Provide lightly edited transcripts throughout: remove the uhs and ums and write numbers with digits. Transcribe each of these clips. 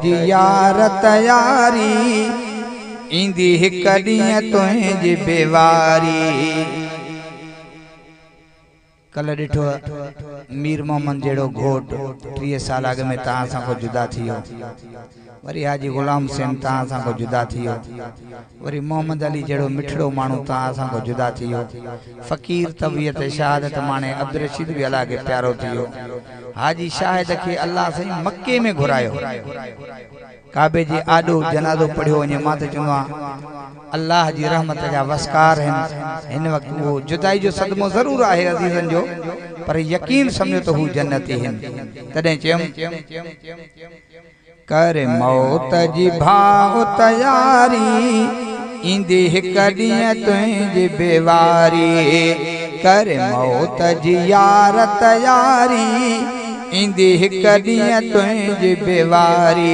जियारत यारी इंदी हिक ॾींहुं तुंहिंजी बेवारी। कल ॾिठो मीर मोहम्मद जहिड़ो घोट 30 साल अॻु में तव्हां सां को जुदा थी वियो, वरी हाजी गुलाम हुसैन तव्हां सां को जुदा थी वियो, वरी मोहम्मद अली जहिड़ो मिठड़ो माण्हू तव्हां सां को जुदा थी वियो, फ़कीर तबियत शहादत माने अब्दुल रशीद भी अल्लाह खे प्यारो थी वियो, हाजी शाहिद खे अल्लाह साईं मक्के में घुरायो, काबे जी आॾो जनाज़ो पढ़ियो वञे। मां त चवंदो आहियां अल्लाह जी रहमत जा वस्कार आहिनि। हिन वक़्तु वो जुदाई जो सदमो ज़रूर आहे अज़ीज़नि जो, पर यकीन समझो त हू जन्नती आहिनि। तॾहिं चयमि कर मौत जी भाउ तयारी ईंदी हिक ॾींहुं तुंहिंजी बेवारी। कर मौत जी यार तयारी इंदी हिक ॾींहुं तुंहिंजी बेवारी।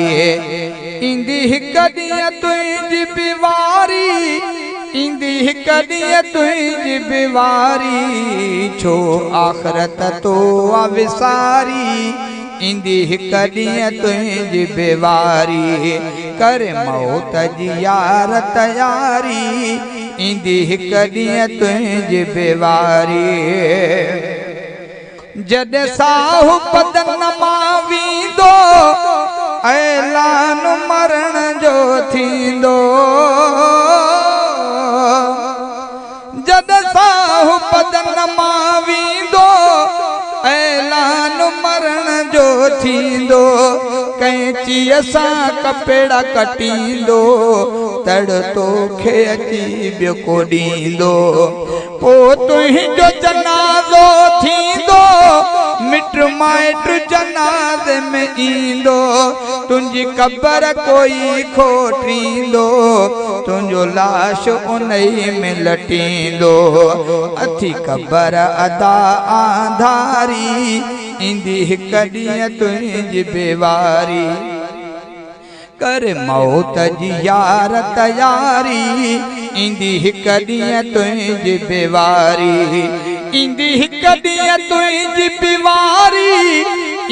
इंदी हिक ॾींहुं तुंहिंजी बेवारी, इंदी हिक ॾींहुं तुंहिंजी बेवारी। छो आख़िरत तो विसारी इंदी हिक ॾींहुं तुंहिंजी बेवारी। कर मौत जी यार तयारी इंदी हिक ॾींहुं तुंहिंजी बेवारी। जॾहिं साहु बदन मां वेंदो ऐलान मरण जो थींदो। जॾहिं साहु बदन मां वेंदो ऐलान मरण जो थींदो। कैंचीअ सां कपेड़ा कटींदो तड़ तोखे अची ॿियो को ॾींदो। पोइ तुंहिंजो जनाज़ो थींदो मिट माइट जनाज़े में ईंदो। तुंहिंजी क़बर कोई खोटींदो तुंहिंजो लाश उन्ही में लटींदो। अथी क़बर अदा आंधारी इंदी हिक ॾींहुं तुंहिंजी बेवारी। कर मौत जी यार तयारी इंदी हिक ॾींहुं तुंहिंजी बेवारी। इंदी हिक ॾींहुं तुंहिंजी बेवारी,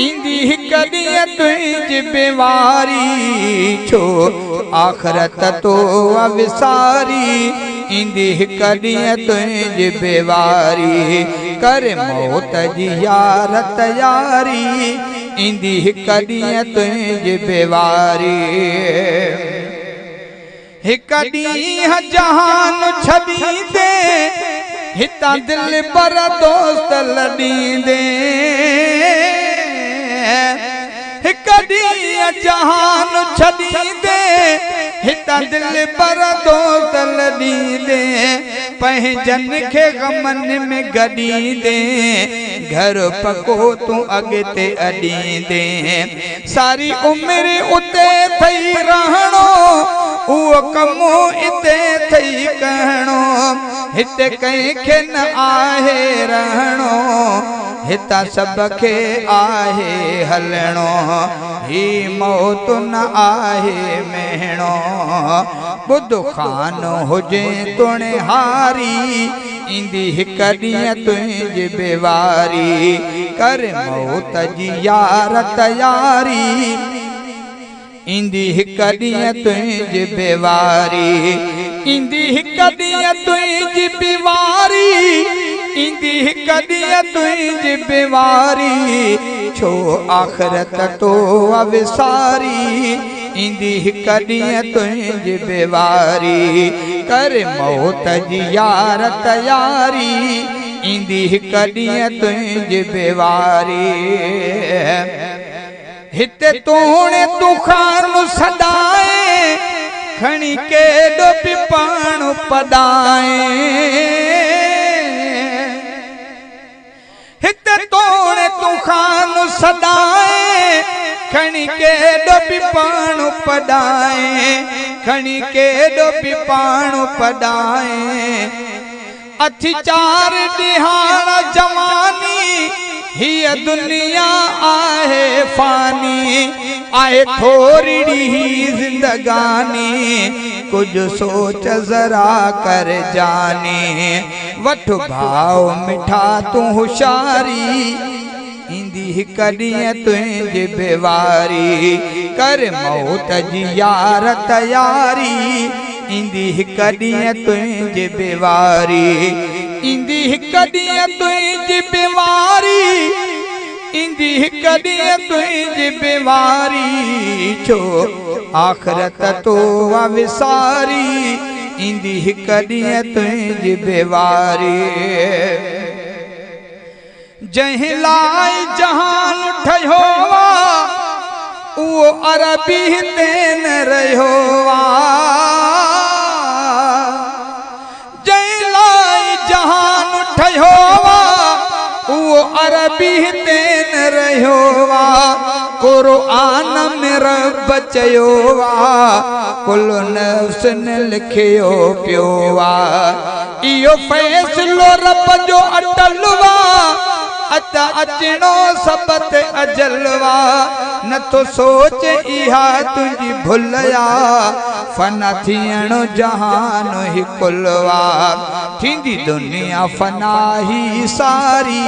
इंदी हिक ॾींहुं तुंहिंजी बेवारी। छो आख़िरत तो विसारी इंदी हिक ॾींहुं तुंहिंजी बेवारी। कर मौत जी यार तयारी इंदी हिक ॾींहुं तुंहिंजी बेवारी। हिक ॾींहुं जहान छॾींदे हितां दिल पर दोस्त लॾींदे। हिक ॾींहुं जहान छॾींदे हितां दिल पर दोस्त लॾींदे। पंहिंजनि खे गमन में गॾींदे घर पको तूं अॻिते अॾींदे। सारी उमिरि उते थई रहणो उहो कमु हिते थई करणो। हिते कंहिंखे न आहे रहणो हितां सभ खे आहे हलणो। ही मौत न आहे महणो ॿुध खान हुजे तुणे हारी इंदी हिक ॾींहुं तुंहिंजी बेवारी। कर मौत जी यार तयारी इंदी हिक ॾींहुं तुंहिंजी बेवारी। इंदी हिक ॾींहुं तुंहिंजी बेवारी, इंदी हिक ॾींहुं तुंहिंजी बेवारी। छो आख़िरत तो विसारी इंदी हिक ॾींहुं तुंहिंजी बेवारी। कर मौत जी यार तयारी इंदी हिक ॾींहुं तुंहिंजी बेवारी। हिते तोणे तूखान सदाए खणी केॾो बि पाण पदाए। हिते तोणे तूखान सदाए खणी केॾो बि पाण पदाए। खणी केॾो बि पाण पदाए। अथी चार ॾिहाड़ जवानी हिय दुनिया आहे फानी। आहे थोरी ही जिंदगानी कुछ सोच जरा कर जानी। वठ भाव मिठा तू होशियारी इंदी हिक ॾींहुं तुंहिंजी बेवारी कर मौत जी यार तयारी ईंदी हिक ॾींहुं तुंहिंजी बेवारी ईंदी हिक ॾींहुं तुंहिंजी बेवारी ईंदी हिक ॾींहुं तुंहिंजी बेवारी छो आख़िरत तो विसारी ईंदी हिक ॾींहुं तुंहिंजी बेवारी जंहिं लाइ जहान ठहियो उहो अरबी ते न रहियो जंहिं लाइ जहान ठहियो उहो अरबी ते न रहियो क़ुरान में रब चयो कुल नफ्स ने लिखियो पियो इहो फ़ैसिलो रब जो अटल अता अचणो सब ते अजलवा न तो सोच इहा तुझी भुलया फना थियणो जहान ही कुलवा थींदी दुनिया फना ही सारी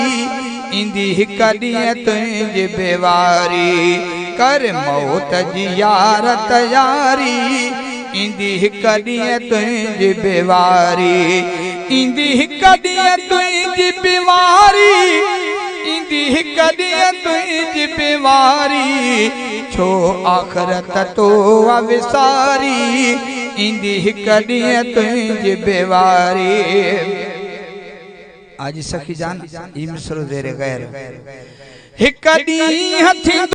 ईंदी हिक ॾींहुं तुंहिंजी बेवारी कर मौत जी यार तयारी ईंदी हिक ॾींहुं तुंहिंजी बेवारी ईंदी हिक ॾींहुं तुंहिंजी बेवारी ईंदी हिक ॾींहुं तुंहिंजी बेवारी छो आख़िरत तो विसारी ईंदी हिक ॾींहुं तुंहिंजी बेवारी आज सखी जान ई मिसरो जेरे गैर हिक ॾींहुं